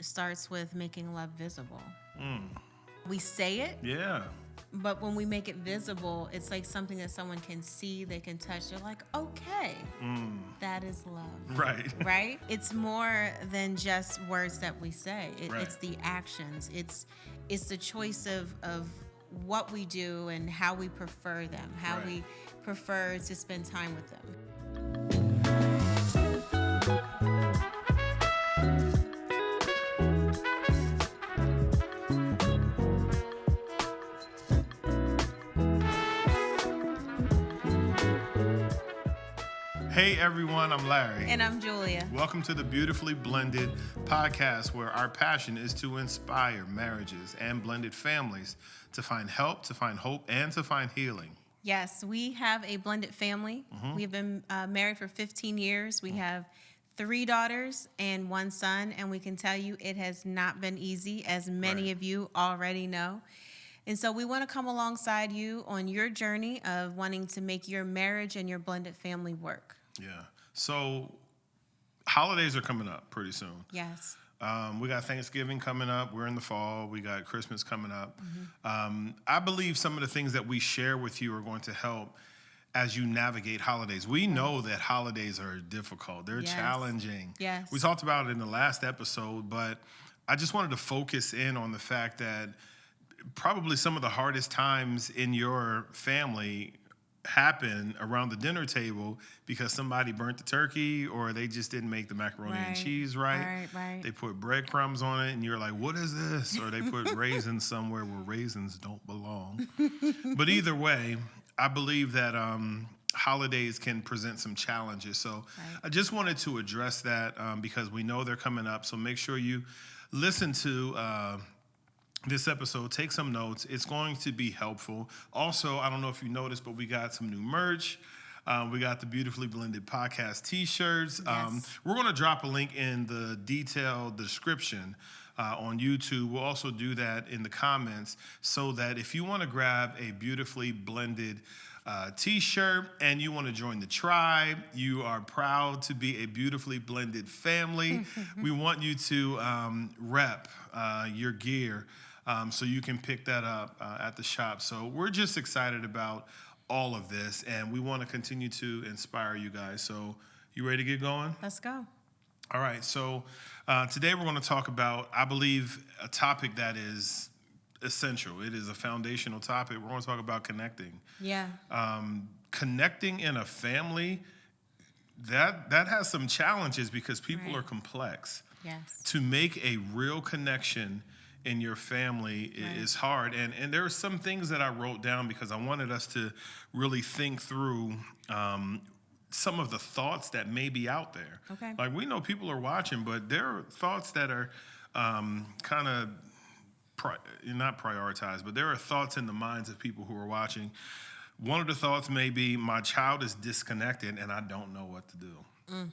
starts with making love visible. Mm. We say it, Yeah. but when we make it visible, it's like something that someone can see, they can touch. They're like, okay, that is love. Right. Right? It's more than just words that we say. Right. It's the actions. It's the choice of what we do and how we prefer them, how Right. we prefer to spend time with them. Hey everyone, I'm Larry. And I'm Julia. Welcome to the Beautifully Blended podcast, where our passion is to inspire marriages and blended families to find help, to find hope, and to find healing. Yes, we have a blended family. We've been married for 15 years. We have 3 daughters and 1 son, and we can tell you it has not been easy, as many of you already know. And so we want to come alongside you on your journey of wanting to make your marriage and your blended family work. Yeah. So holidays are coming up pretty soon. Yes. We got Thanksgiving coming up. We're in the fall. We got Christmas coming up. I believe some of the things that we share with you are going to help as you navigate holidays. We know that holidays are difficult. They're challenging. Yes. We talked about it in the last episode, but I just wanted to focus in on the fact that probably some of the hardest times in your family happen around the dinner table because somebody burnt the turkey or they just didn't make the macaroni and cheese right. They put breadcrumbs on it and you're like, what is this? Or they put raisins somewhere where raisins don't belong. But either way, I believe that holidays can present some challenges. So I just wanted to address that because we know they're coming up. So make sure you listen to this episode, take some notes. It's going to be helpful. Also, I don't know if you noticed, but we got some new merch. We got the Beautifully Blended podcast t-shirts. Yes. We're going to drop a link in the detailed description on YouTube. We'll also do that in the comments so that if you want to grab a Beautifully Blended t-shirt and you want to join the tribe, you are proud to be a beautifully blended family. We want you to rep your gear. So you can pick that up at the shop. So we're just excited about all of this, and we want to continue to inspire you guys. So you ready to get going? Let's go. All right. So today we're going to talk about, I believe, a topic that is essential. It is a foundational topic. We're going to talk about connecting. Yeah. Connecting in a family, that has some challenges because people are complex. Yes. To make a real connection in your family is hard. And there are some things that I wrote down because I wanted us to really think through some of the thoughts that may be out there. Okay. Like, we know people are watching, but there are thoughts that are kind of not prioritized, but there are thoughts in the minds of people who are watching. One of the thoughts may be, my child is disconnected and I don't know what to do.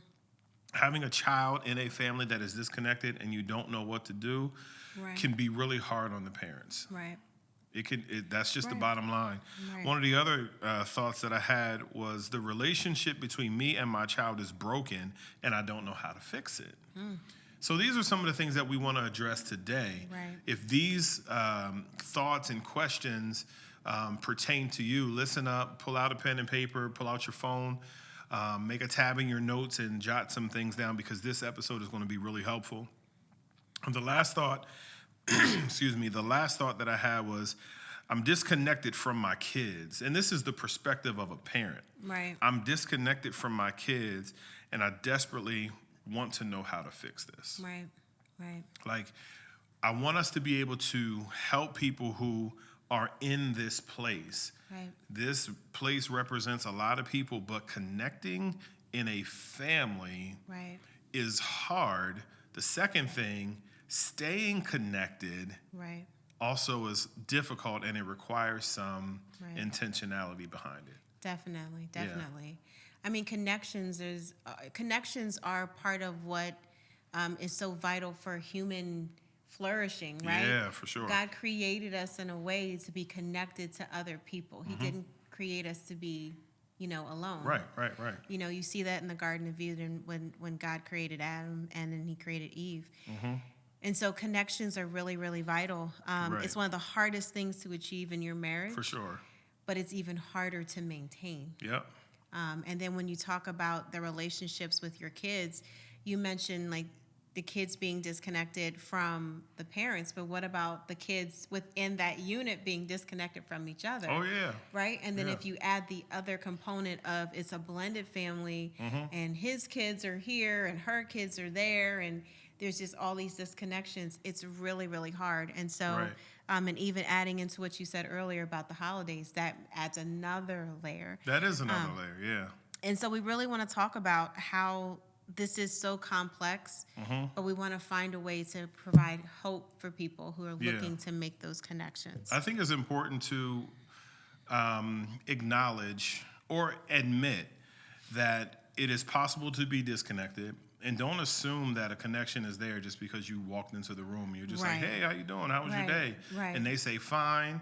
Having a child in a family that is disconnected and you don't know what to do can be really hard on the parents. Right. That's just the bottom line. Right. One of the other thoughts that I had was, the relationship between me and my child is broken and I don't know how to fix it. So these are some of the things that we want to address today. Right. If these thoughts and questions pertain to you, listen up, pull out a pen and paper, pull out your phone, make a tab in your notes and jot some things down because this episode is going to be really helpful. And the last thought, the last thought that I had was, I'm disconnected from my kids. And this is the perspective of a parent. Right. I'm disconnected from my kids and I desperately want to know how to fix this. Right. Right. Like, I want us to be able to help people who are in this place. Right. This place represents a lot of people, but connecting in a family is hard. The second thing, staying connected also is difficult, and it requires some intentionality behind it. Definitely. Yeah. I mean, connections are part of what is so vital for human flourishing, right? Yeah, for sure. God created us in a way to be connected to other people. He didn't create us to be, alone. Right. You see that in the Garden of Eden when God created Adam and then he created Eve. And so connections are really, really vital. Right. It's one of the hardest things to achieve in your marriage. For sure. But it's even harder to maintain. Yep. And then when you talk about the relationships with your kids, you mentioned like the kids being disconnected from the parents, but what about the kids within that unit being disconnected from each other? Oh, yeah. Right? And then Yeah. if you add the other component of it's a blended family and his kids are here and her kids are there and there's just all these disconnections, it's really, really hard. And so, Right. and even adding into what you said earlier about the holidays, that adds another layer. That is another layer, yeah. And so we really want to talk about how this is so complex, but we want to find a way to provide hope for people who are Yeah. looking to make those connections. I think it's important to acknowledge or admit that it is possible to be disconnected, and don't assume that a connection is there just because you walked into the room. You're just Right. like, hey, how you doing? How was your Right. day? Right. And they say, fine.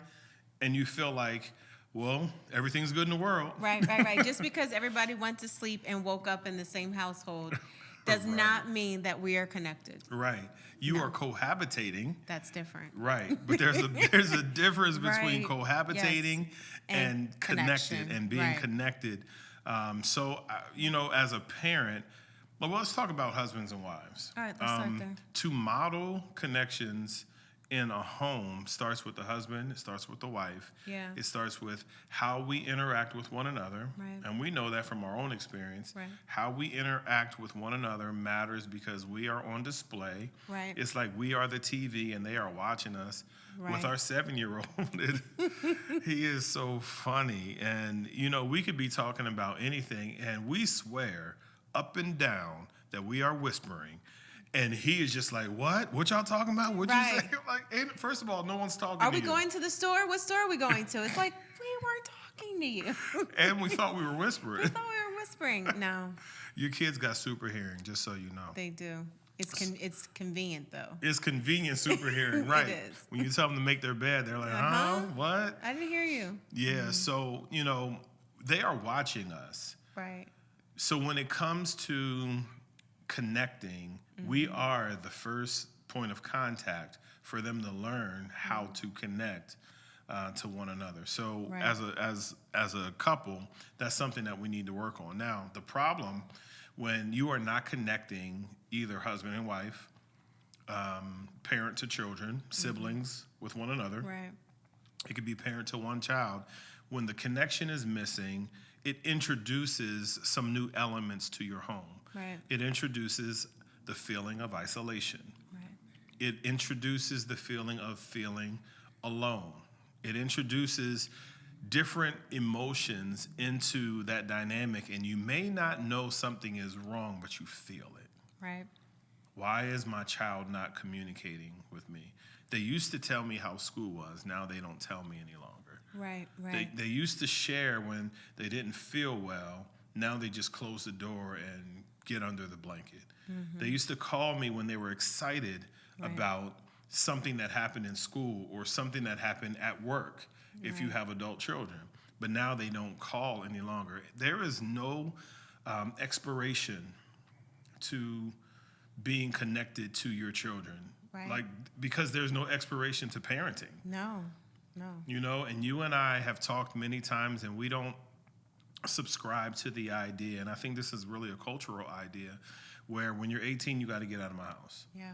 And you feel like, well, everything's good in the world. Right, right, right. Just because everybody went to sleep and woke up in the same household does Right. not mean that we are connected. Right. You are cohabitating. That's different. Right. But there's a difference between Right. cohabitating Yes. and connected connection. and being Right. connected. As a parent, well, let's talk about husbands and wives. All right, let's start there. To model connections in a home starts with the husband, it starts with the wife. Yeah. It starts with how we interact with one another. Right. And we know that from our own experience. Right. How we interact with one another matters because we are on display. Right. It's like we are the TV and they are watching us. With Right. our 7-year-old, he is so funny. And, we could be talking about anything and we swear up and down that we are whispering. And he is just like, what? What y'all talking about? What'd you Right. say? Like, first of all, no one's talking Are to we you. going to the store? What store are we going to? It's like, we weren't talking to you. And we thought we were We whispering. thought we were whispering. No, Your kids got super hearing, just so you know. they do. It's convenient, though. It's convenient super hearing, right? It is. When you tell them to make their bed, they're like, Uh-huh. What? I didn't hear you. Yeah, so, they are watching us. Right. So when it comes to connecting, we are the first point of contact for them to learn how to connect to one another. So Right. as a couple, that's something that we need to work on. Now, the problem when you are not connecting, either husband and wife, parent to children, siblings with one another, Right. it could be parent to one child. When the connection is missing, it introduces some new elements to your home. Right. It introduces the feeling of isolation. Right. It introduces the feeling of feeling alone. It introduces different emotions into that dynamic, and you may not know something is wrong, but you feel it. Right. Why is my child not communicating with me? They used to tell me how school was. Now they don't tell me any longer. Right. Right. They used to share when they didn't feel well. Now they just close the door and get under the blanket. They used to call me when they were excited Right. about something that happened in school or something that happened at work if you Right. have adult children. But now they don't call any longer. There is no expiration to being connected to your children. Right. Because there's no expiration to parenting. No. And you and I have talked many times, and we don't subscribe to the idea, and I think this is really a cultural idea, where when you're 18, you got to get out of my house. Yeah.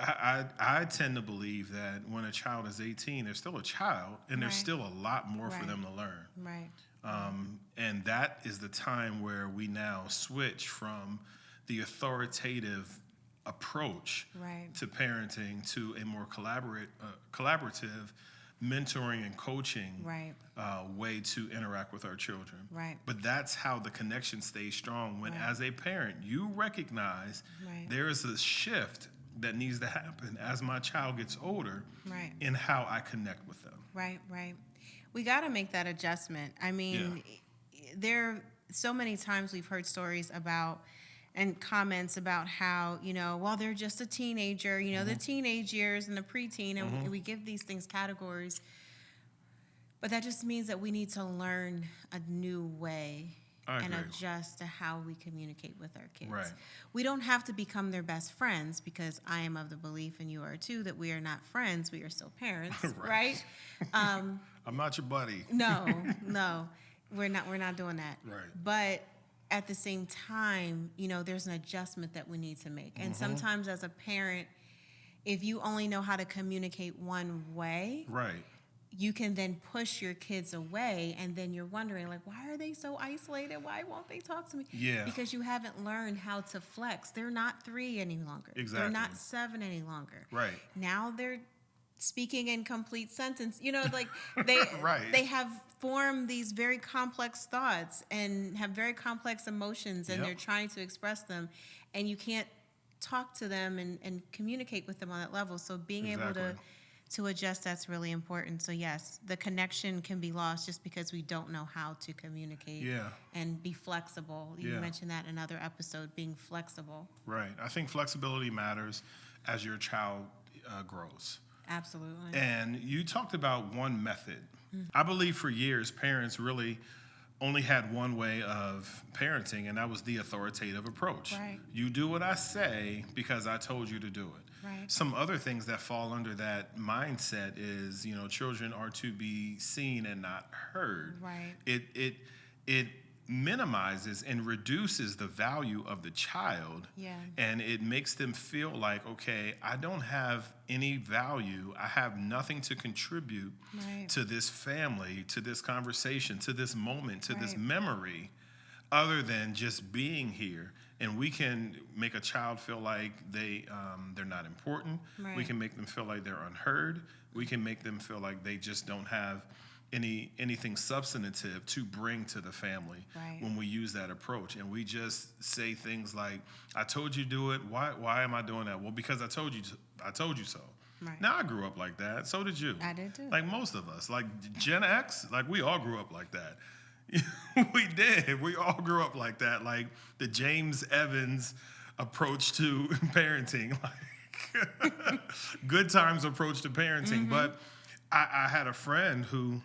I tend to believe that when a child is 18, they're still a child, and there's Right. still a lot more for Right. them to learn. Right. And that is the time where we now switch from the authoritative approach Right. to parenting to a more collaborative mentoring and coaching Right. way to interact with our children. Right. But that's how the connection stays strong when, Right. as a parent, you recognize Right. there is a shift that needs to happen as my child gets older Right. in how I connect with them. Right, right. We got to make that adjustment. I mean, there so many times we've heard stories about and comments about how, well, they're just a teenager, the teenage years and the preteen, and we give these things categories. But that just means that we need to learn a new way I and agree. adjust to how we communicate with our kids. Right. We don't have to become their best friends, because I am of the belief, and you are too, that we are not friends. We are still parents, Right. right? I'm not your buddy. No, we're not doing that. Right. But at the same time, there's an adjustment that we need to make. And sometimes as a parent, if you only know how to communicate one way, Right. you can then push your kids away, and then you're wondering, like, why are they so isolated? Why won't they talk to me? Yeah. Because you haven't learned how to flex. They're not 3 any longer. Exactly. They're not 7 any longer. Right. Now they're speaking in complete sentence. Like they Right. they have formed these very complex thoughts and have very complex emotions, and Yep. they're trying to express them, and you can't talk to them and communicate with them on that level. So being able to adjust, that's really important. So yes, the connection can be lost just because we don't know how to communicate and be flexible. You mentioned that in another episode, being flexible. Right. I think flexibility matters as your child grows. Absolutely. And you talked about one method. I believe for years, parents really only had one way of parenting, and that was the authoritative approach. Right. You do what I say because I told you to do it. Right. Some other things that fall under that mindset is, children are to be seen and not heard. Right. It minimizes and reduces the value of the child. Yeah. And it makes them feel like, okay, I don't have any value. I have nothing to contribute to this family, to this conversation, to this moment, to this memory, other than just being here. And we can make a child feel like they're not important. Right. We can make them feel like they're unheard. We can make them feel like they just don't have anything substantive to bring to the family when we use that approach. And we just say things like, I told you to do it. Why am I doing that? Well, because I told you so. Right. Now I grew up like that. So did you. I did too. Like most of us. Like Gen X, like we all grew up like that. We did. We all grew up like that. Like the James Evans approach to parenting. Like good times approach to parenting. But I had a friend who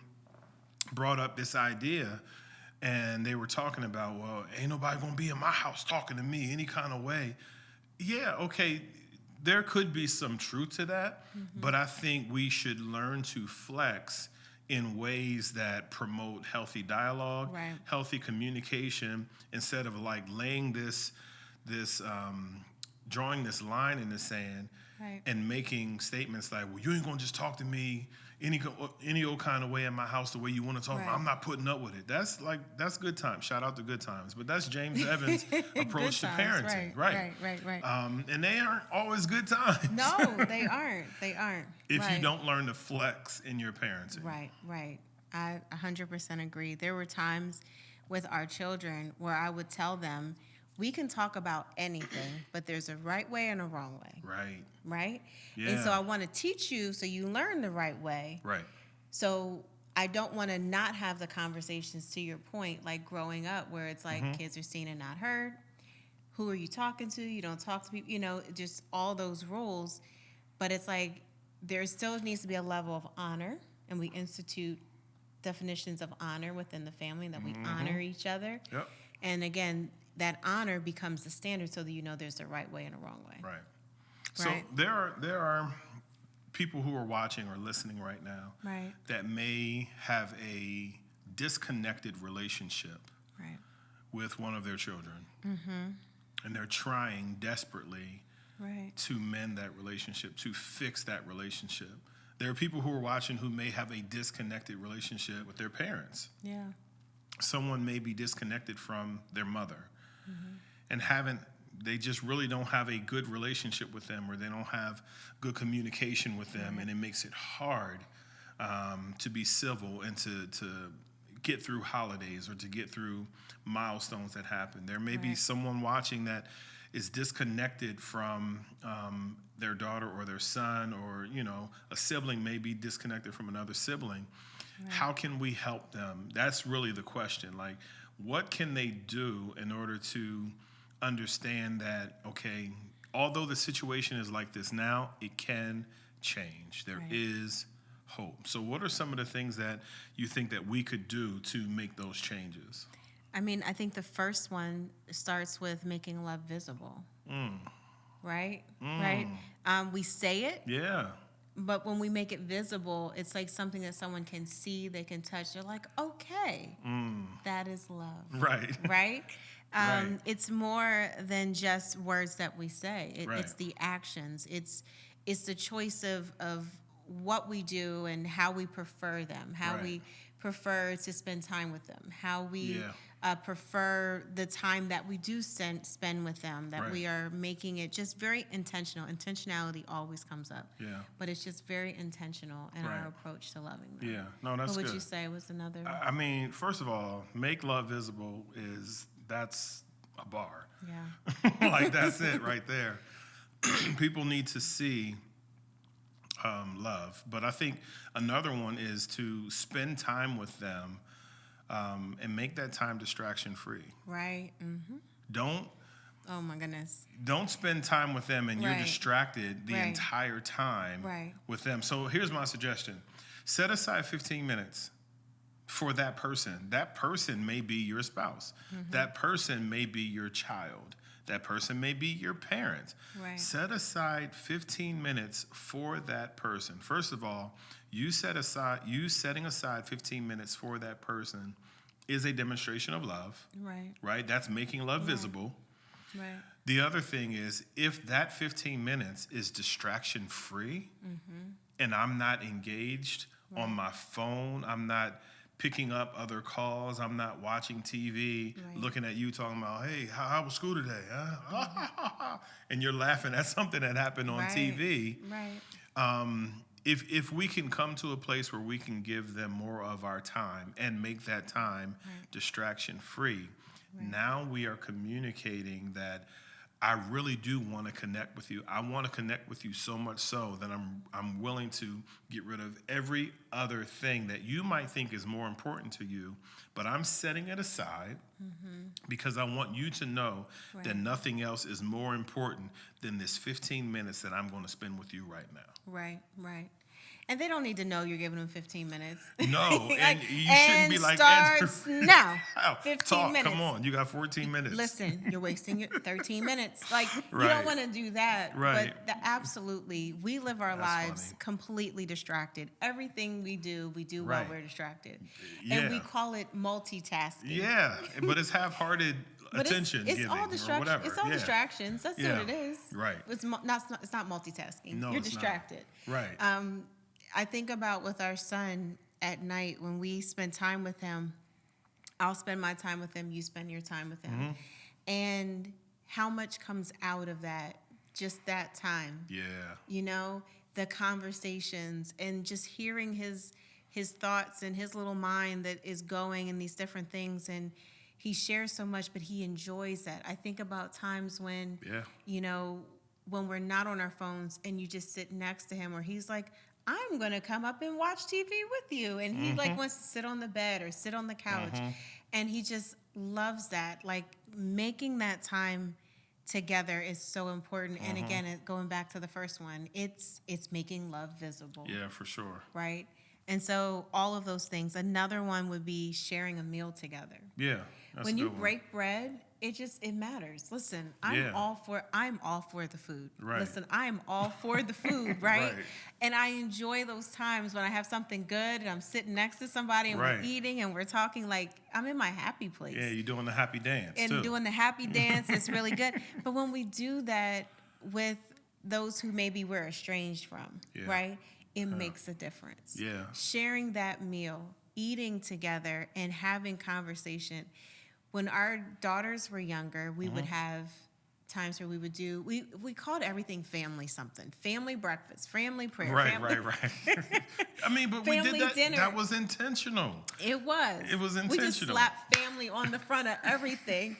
brought up this idea, and they were talking about, well, ain't nobody gonna be in my house talking to me any kind of way. Yeah, okay, there could be some truth to that, but I think we should learn to flex in ways that promote healthy dialogue, healthy communication, instead of like laying this drawing this line in the sand and making statements like, well, you ain't gonna just talk to me any old kind of way in my house the way you want to talk. I'm not putting up with it. That's good times. Shout out to Good Times. But that's James Evans' approach to parenting. Right. And they aren't always good times. No, they aren't. If you don't learn to flex in your parenting. Right. I 100% agree. There were times with our children where I would tell them, we can talk about anything, but there's a right way and a wrong way. Right? Yeah. And so I want to teach you so you learn the right way. Right. So I don't want to not have the conversations, to your point, like growing up where it's like kids are seen and not heard. Who are you talking to? You don't talk to people, just all those rules. But it's like there still needs to be a level of honor, and we institute definitions of honor within the family, that we honor each other. Yep. And again, that honor becomes the standard so that there's a right way and a wrong way. Right. So there are people who are watching or listening right now that may have a disconnected relationship with one of their children. And they're trying desperately to mend that relationship, to fix that relationship. There are people who are watching who may have a disconnected relationship with their parents. Yeah. Someone may be disconnected from their mother and they just really don't have a good relationship with them, or they don't have good communication with them, and it makes it hard to be civil and to get through holidays or to get through milestones that happen. There may be someone watching that is disconnected from their daughter or their son, or a sibling may be disconnected from another sibling. How can we help them? That's really the question. Like, what can they do in order to understand that, okay, although the situation is like this now, it can change. There is hope. So what are some of the things that you think that we could do to make those changes? I mean, I think the first one starts with making love visible. Right? Right? We say it, Yeah. but when we make it visible, it's like something that someone can see, they can touch. They're like, okay, that is love. Right. Right? Right. It's more than just words that we say. Right. It's the actions. It's the choice of what we do and how we prefer them, how Right. we prefer to spend time with them, how we Yeah. prefer the time that we do spend with them, that Right. we are making it just very intentional. Intentionality always comes up. Yeah. But it's just very intentional in Right. our approach to loving them. Yeah. No, that's What would good. you say was another? I mean, first of all, make love visible that's a bar. Yeah. Like that's it right there. People need to see love, but I think another one is to spend time with them and make that time distraction free. Right. Mm-hmm. Don't Oh my goodness. spend time with them and you're Right. distracted the Right. entire time Right. with them. So here's my suggestion: set aside 15 minutes for that person. That person may be your spouse. That person may be your child. That person may be your parent. Right. Set aside 15 minutes for that person. First of all, you setting aside 15 minutes for that person is a demonstration of love, Right. right? That's making love visible. Right. The other thing is, if that 15 minutes is distraction free and I'm not engaged on my phone, I'm not picking up other calls, I'm not watching TV, Right. looking at you talking about, hey, how was school today? Huh? And you're laughing at something that happened on Right. TV. Right. If we can come to a place where we can give them more of our time and make that time distraction free, now we are communicating that I really do want to connect with you. I want to connect with you so much so that I'm willing to get rid of every other thing that you might think is more important to you, but I'm setting it aside because I want you to know that Right. nothing else is more important than this 15 minutes that I'm going to spend with you right now. Right. Right. And they don't need to know you're giving them 15 minutes. No, Like, and you shouldn't be like, starts now. Oh, 15 talk, minutes. come on, you got 14 minutes. Listen, you're wasting your 13 minutes. Like, you Right. don't want to do that. Right. But absolutely, we live our That's lives funny. completely distracted. Everything we do Right. while we're distracted. Yeah. And we call it multitasking. Yeah, but it's half-hearted But attention it's giving all or distraction. whatever. It's all Yeah. distractions. That's Yeah. what it is. Right. It's not multitasking. No, You're it's not. distracted. Right. I think about with our son at night when we spend time with him. I'll spend my time with him. You spend your time with him, and how much comes out of that? Just that time. Yeah. You know, the conversations and just hearing his thoughts and his little mind that is going in these different things, and he shares so much, but he enjoys that. I think about times when, Yeah. you know, when we're not on our phones and you just sit next to him, or he's like, I'm going to come up and watch TV with you. And he like wants to sit on the bed or sit on the couch. And he just loves that. Like making that time together is so important. And again, going back to the first one, it's making love visible. Yeah, for sure. Right. And so all of those things. Another one would be sharing a meal together. Yeah. That's When a you good one. break bread, it matters. Listen, I'm Yeah. all for the food. Right. Listen, I'm all for the food, right? Right. And I enjoy those times when I have something good and I'm sitting next to somebody and Right. we're eating and we're talking, like I'm in my happy place. Yeah, you're doing the happy dance And too. doing the happy dance is really good. But when we do that with those who maybe we're estranged from, Yeah. right? It makes a difference. Yeah. Sharing that meal, eating together, and having conversation. When our daughters were younger, we would have times where we would do, we called everything family something. Family breakfast, family prayer. Right. I mean, but we Family did that. dinner. That was intentional. It was. It was We just intentional. slapped family on the front of everything.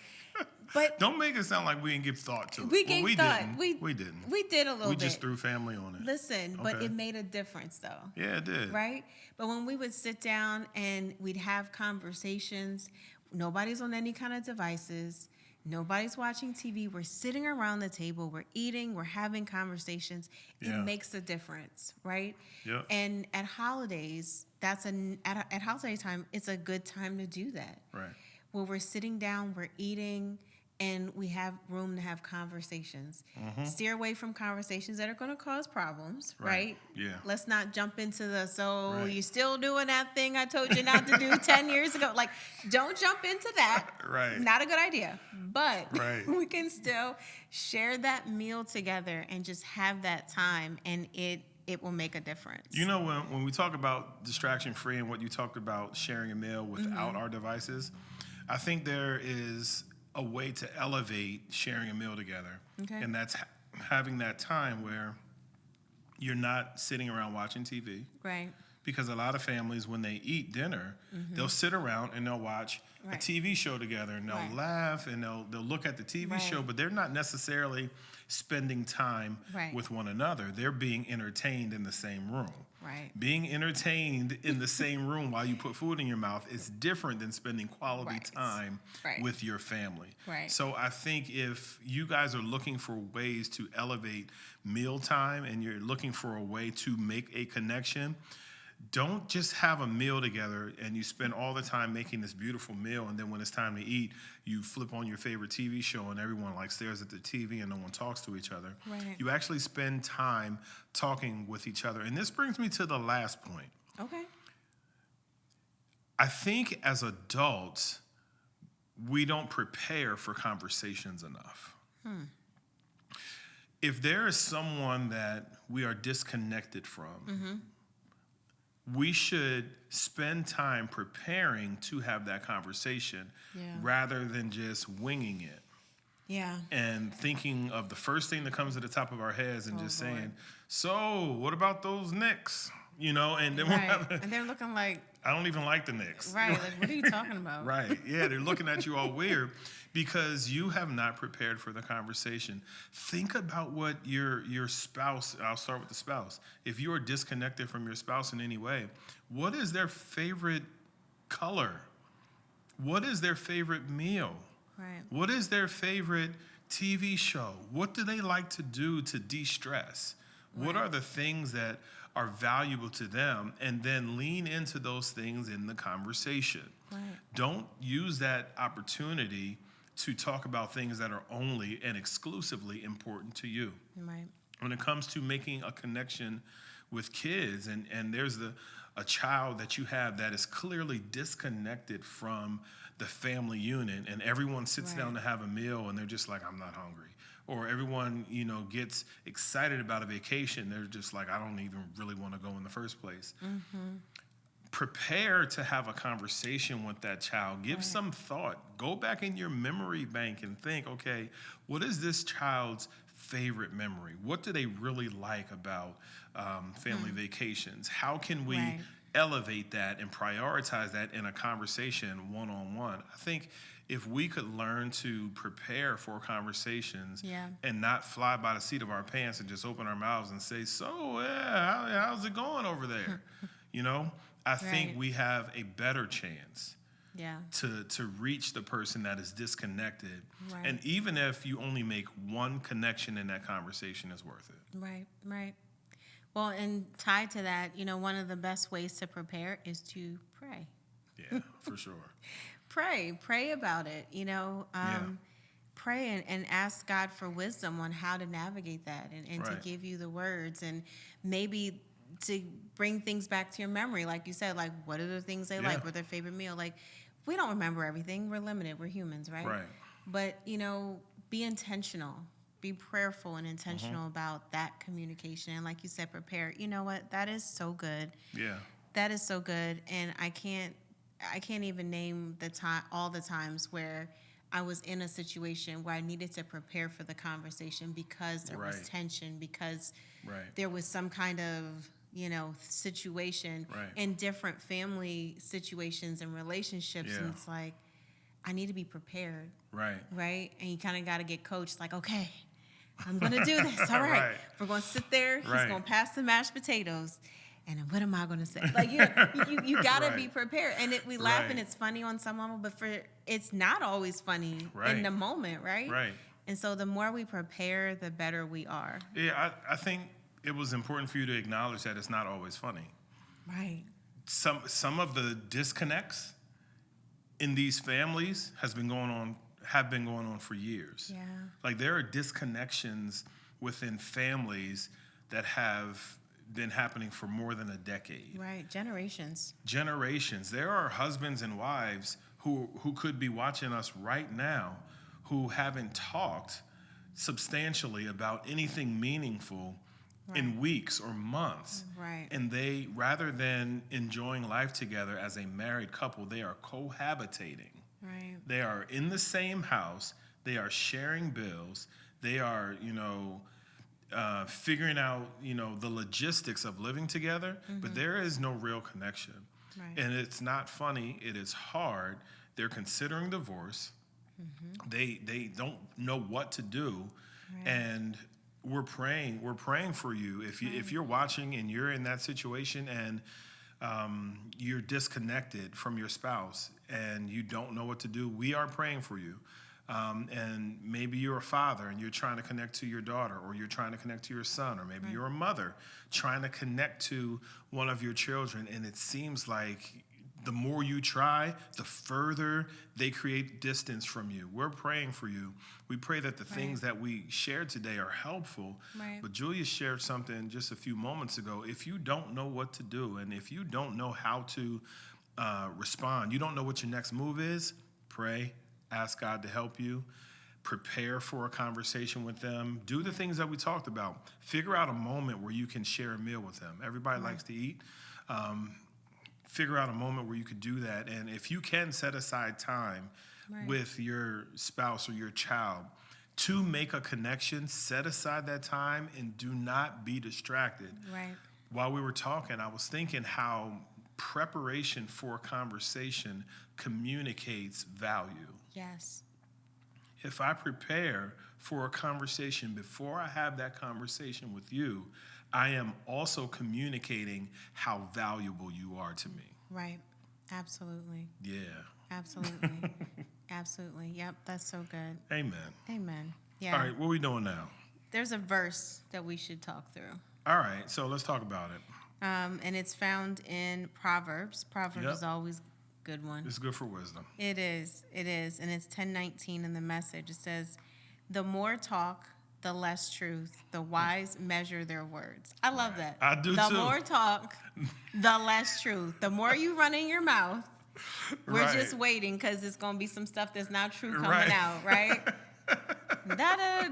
But Don't make it sound like we didn't give thought to it. we Well, gave thought. Didn't. We didn't. We did a little We bit. just threw family on it. Listen, but Okay. it made a difference though. Yeah, it did. Right? But when we would sit down and we'd have conversations, nobody's on any kind of devices, nobody's watching TV, we're sitting around the table, we're eating, we're having conversations. It Yeah. makes a difference, right? Yep. And at holidays, at holiday time, it's a good time to do that. Right. where we're sitting down, we're eating, and we have room to have conversations. Steer away from conversations that are going to cause problems, right? Yeah. Let's not jump into the, Right. you still doing that thing I told you not to do 10 years ago. Like, don't jump into that. Right. Not a good idea. But Right. we can still share that meal together and just have that time, and it will make a difference. You know, when we talk about distraction free and what you talked about sharing a meal without our devices, I think there is a way to elevate sharing a meal together. Okay. And that's having that time where you're not sitting around watching TV. Right. Because a lot of families, when they eat dinner, they'll sit around and they'll watch a Right. TV show together, and they'll laugh and they'll look at the TV Right. show, but they're not necessarily spending time Right. with one another. They're being entertained in the same room. Right. Being entertained in the same room while you put food in your mouth is different than spending quality Right. time Right. with your family. Right. So I think if you guys are looking for ways to elevate mealtime and you're looking for a way to make a connection, don't just have a meal together and you spend all the time making this beautiful meal, and then when it's time to eat, you flip on your favorite TV show and everyone like stares at the TV and no one talks to each other. Right. You actually spend time talking with each other. And this brings me to the last point. Okay. I think as adults, we don't prepare for conversations enough. If there is someone that we are disconnected from, we should spend time preparing to have that conversation rather than just winging it Yeah. and thinking of the first thing that comes to the top of our heads and just Lord. saying, so what about those Knicks? You know, and then Right. And they're looking like, I don't even like the Knicks. right, like, what are you talking about? Right. Yeah, they're looking at you all weird because you have not prepared for the conversation. Think about what your spouse, I'll start with the spouse. If you are disconnected from your spouse in any way, what is their favorite color? What is their favorite meal? Right. What is their favorite TV show? What do they like to do to de-stress? What are the things that are valuable to them? And then lean into those things in the conversation. Right. Don't use that opportunity to talk about things that are only and exclusively important to you. Right. When it comes to making a connection with kids, and there's a child that you have that is clearly disconnected from the family unit, and everyone sits Right. down to have a meal and they're just like, I'm not hungry. Or everyone, gets excited about a vacation. They're just like, I don't even really want to go in the first place. Prepare to have a conversation with that child. Give some thought. Go back in your memory bank and think, okay, what is this child's favorite memory? What do they really like about family vacations? How can we Right. elevate that and prioritize that in a conversation one-on-one? I think if we could learn to prepare for conversations Yeah. and not fly by the seat of our pants and just open our mouths and say, so, yeah, how's it going over there? I think Right. we have a better chance Yeah. to reach the person that is disconnected. Right. And even if you only make one connection in that conversation, is worth it. Right. Right. Well, and tied to that, one of the best ways to prepare is to pray. Yeah, for sure. Pray about it, pray and ask God for wisdom on how to navigate that and to Right. give you the words, and maybe to bring things back to your memory. Like you said, like, what are the things they Yeah. like? What their favorite meal? Like, we don't remember everything. We're limited. We're humans, right? Right. But, be intentional. Be prayerful and intentional about that communication. And like you said, prepare. You know what? That is so good. Yeah. That is so good, and I can't even name all the times where I was in a situation where I needed to prepare for the conversation because there was Right. tension, because Right. there was some kind of situation Right. in different family situations and relationships, Yeah. and it's like, I need to be prepared, Right. right? And you kind of got to get coached, like, okay, I'm gonna do this. All right, Right. we're gonna sit there. He's Right. gonna pass the mashed potatoes. And then what am I going to say? Like, you got to be Right. prepared. And we laugh and Right. it's funny on some level, but it's not always funny Right. in the moment, right? Right. And so the more we prepare, the better we are. Yeah, I think it was important for you to acknowledge that it's not always funny. Right. Some of the disconnects in these families have been going on for years. Yeah. Like there are disconnections within families that have been happening for more than a decade. Right. Generations. There are husbands and wives who could be watching us right now who haven't talked substantially about anything meaningful in weeks or months. Right. And they, rather than enjoying life together as a married couple, they are cohabitating. Right. They are in the same house. They are sharing bills. They are, figuring out, the logistics of living together, but there is no real connection. Right. And it's not funny. It is hard. They're considering divorce. They don't know what to do. Right. And we're praying for you. If you're watching and you're in that situation and you're disconnected from your spouse and you don't know what to do, we are praying for you. And maybe you're a father and you're trying to connect to your daughter, or you're trying to connect to your son, or maybe you're a mother trying to connect to one of your children, and it seems like the more you try, the further they create distance from you. We're praying for you. We pray that the things that we shared today are helpful. Right. But Julia shared something just a few moments ago. If you don't know what to do, and if you don't know how to respond, you don't know what your next move is, pray, ask God to help you. Prepare for a conversation with them. Do the things that we talked about. Figure out a moment where you can share a meal with them. Everybody likes to eat. Figure out a moment where you could do that. And if you can set aside time with your spouse or your child to make a connection, set aside that time and do not be distracted. Right. While we were talking, I was thinking how preparation for a conversation communicates value. Yes. If I prepare for a conversation before I have that conversation with you, I am also communicating how valuable you are to me. Right. Absolutely. Yeah. Absolutely. Absolutely. Yep. That's so good. Amen. Amen. Yeah. All right, what are we doing now? There's a verse that we should talk through. All right, so let's talk about it. And it's found in Proverbs. Proverbs is always a good one. It's good for wisdom. It is. It is. And it's 10:19 in the Message. It says, the more talk, the less truth. The wise measure their words. I love that. I do the too. The more talk, the less truth. The more you run in your mouth, we're just waiting because it's going to be some stuff that's not true coming out, right?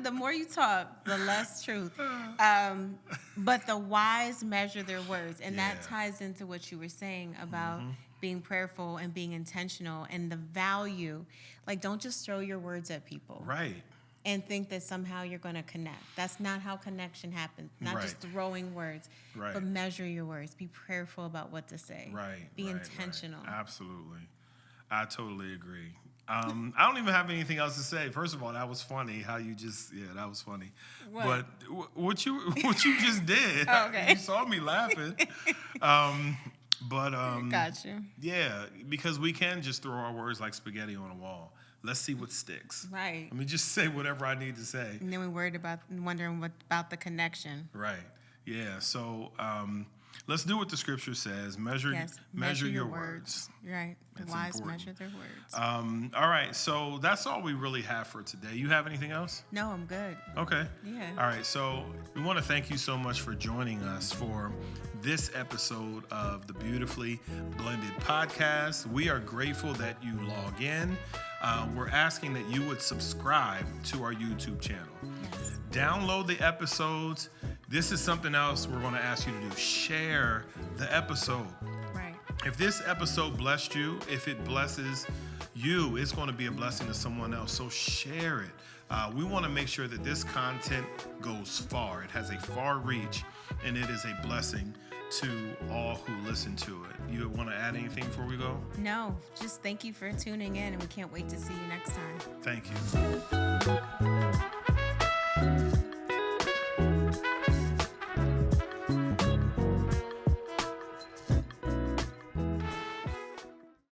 The more you talk, the less truth. But the wise measure their words. And that ties into what you were saying about being prayerful and being intentional and the value. Like, don't just throw your words at people. Right. And think that somehow you're going to connect. That's not how connection happens. Not just throwing words, but measure your words. Be prayerful about what to say. Right. Be intentional. Right. Absolutely. I totally agree. I don't even have anything else to say. First of all, that was funny how you just, that was funny. What? But what you just did, Oh, okay. You saw me laughing. Gotcha. Yeah, because we can just throw our words like spaghetti on a wall. Let's see what sticks. Right. Let me just say whatever I need to say. And then we're wondering what about the connection. Right. Yeah. So let's do what the scripture says. Measure your words. Right. The wise important. measure their words. All right. So that's all we really have for today. You have anything else? No, I'm good. Okay. Yeah. All right. So we want to thank you so much for joining us for this episode of the Beautifully Blended podcast. We are grateful that you log in. We're asking that you would subscribe to our YouTube channel. Yes. Download the episodes. This is something else we're going to ask you to do. Share the episode. Right. If this episode blessed you, if it blesses you, it's going to be a blessing to someone else. So share it. We want to make sure that this content goes far. It has a far reach, and it is a blessing to all who listen to it. You want to add anything before we go? No, just thank you for tuning in, and we can't wait to see you next time. Thank you.